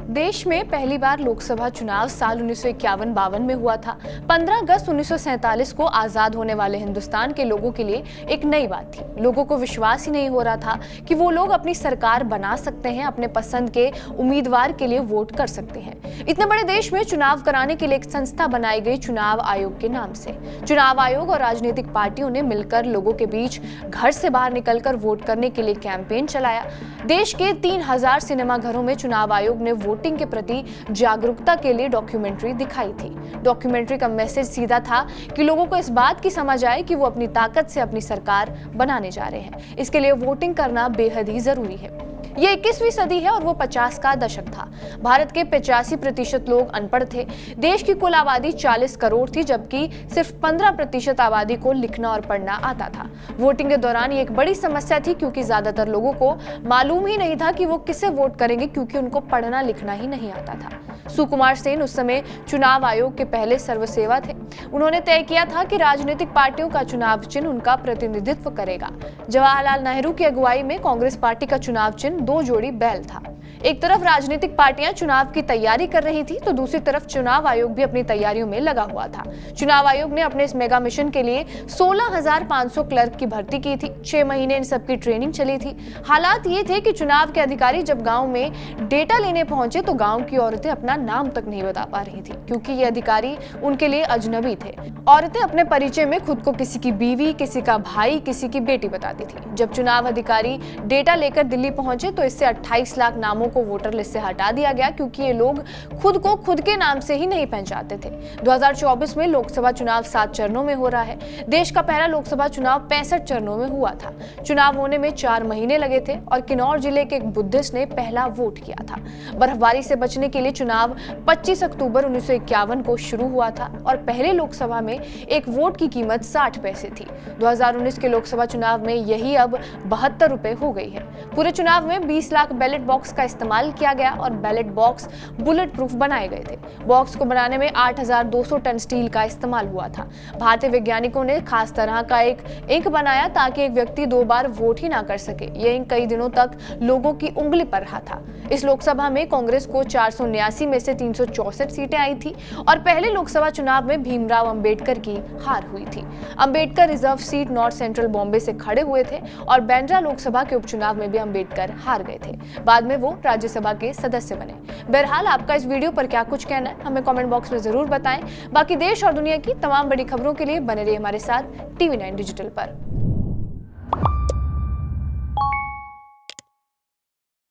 देश में पहली बार लोकसभा चुनाव साल 1951-52 में हुआ था। 15 अगस्त 1947 को आजाद होने वाले हिंदुस्तान के लोगों के लिए एक नई बात थी। लोगों को विश्वास ही नहीं हो रहा था कि वो लोग अपनी सरकार बना सकते हैं, अपने पसंद के उम्मीदवार के लिए वोट कर सकते हैं। इतने बड़े देश में चुनाव कराने के लिए एक संस्था बनाई गई चुनाव आयोग के नाम से। चुनाव आयोग और राजनीतिक पार्टियों ने मिलकर लोगों के बीच घर से बाहर निकलकर वोट करने के लिए कैंपेन चलाया। देश के 3000 सिनेमा घरों में चुनाव आयोग ने वोटिंग के प्रति जागरूकता के लिए डॉक्यूमेंट्री दिखाई थी। डॉक्यूमेंट्री का मैसेज सीधा था कि लोगों को इस बात की समझ आए कि वो अपनी ताकत से अपनी सरकार बनाने जा रहे हैं। इसके लिए वोटिंग करना बेहद ही जरूरी है। ये 21वीं सदी है और वो 50 का दशक था। भारत के 85% लोग अनपढ़ थे। देश की कुल आबादी 40 करोड़ थी, जबकि सिर्फ 15% आबादी को लिखना और पढ़ना आता था। वोटिंग के दौरान ये एक बड़ी समस्या थी, क्योंकि ज्यादातर लोगों को मालूम ही नहीं था कि वो किसे वोट करेंगे, क्योंकि उनको पढ़ना लिखना ही नहीं आता था। सुकुमार सेन उस समय चुनाव आयोग के पहले सर्वसेवा थे। उन्होंने तय किया था कि राजनीतिक पार्टियों का चुनाव चिन्ह उनका प्रतिनिधित्व करेगा। जवाहरलाल नेहरू की अगुवाई में कांग्रेस पार्टी का चुनाव चिन्ह 2 जोड़ी बैल था। एक तरफ राजनीतिक पार्टियां चुनाव की तैयारी कर रही थी, तो दूसरी तरफ चुनाव आयोग भी अपनी तैयारियों में लगा हुआ था। चुनाव आयोग ने अपने इस मेगा मिशन के लिए 16,500 क्लर्क की भर्ती की थी। 6 महीने इन सबकी ट्रेनिंग चली थी। हालात ये थे कि चुनाव के अधिकारी जब गांव में डेटा लेने पहुंचे तो गांव की औरतें अपना नाम तक नहीं बता पा रही थी, क्योंकि ये अधिकारी उनके लिए अजनबी थे। औरतें अपने परिचय में खुद को किसी की बीवी, किसी का भाई, किसी की बेटी बताती थी। जब चुनाव अधिकारी डेटा लेकर दिल्ली पहुंचे तो इससे 28 लाख नामों को वोटर लिस्ट से हटा दिया गया, क्योंकि ये लोग खुद को खुद के नाम से ही नहीं पहचानते थे। 2024 में लोकसभा चुनाव 7 चरणों में हो रहा है। देश का पहला लोकसभा चुनाव 65 चरणों में हुआ था। चुनाव होने में 4 महीने लगे थे और किन्नौर जिले के एक बुद्धिस्ट ने पहला वोट किया था। बर्फबारी से बचने के लिए चुनाव 25 अक्टूबर 1951 को शुरू हुआ था और पहले लोकसभा में एक वोट की कीमत 60 पैसे थी। 2019 के लोकसभा चुनाव में यही अब 72 रुपए हो गई है। पूरे चुनाव में 20 लाख बैलेट बॉक्स का इस्तेमाल किया गया और बैलेट बॉक्स बुलेट प्रूफ बनाए गए थे। बॉक्स को बनाने में 8,200 टन स्टील का इस्तेमाल हुआ था। भारतीय वैज्ञानिकों ने खास तरह का एक इंक बनाया ताकि एक व्यक्ति 2 बार वोट ही ना कर सके। यह इंक कई दिनों तक लोगों की उंगली पर रहा था। इस लोकसभा में कांग्रेस को 479 में से 364 सीटें आई थी और पहले लोकसभा चुनाव में भीमराव अंबेडकर की हार हुई थी। Ambedkar reserve seat north central Bombay से खड़े हुए थे और बांद्रा लोकसभा के उपचुनाव में भी अंबेडकर हार गए थे। बाद में वो राज्यसभा के सदस्य बने। बहरहाल आपका इस वीडियो पर क्या कुछ कहना है, हमें कमेंट बॉक्स में जरूर बताएं। बाकी देश और दुनिया की तमाम बड़ी खबरों के लिए बने रहिए हमारे साथ TV9 डिजिटल पर।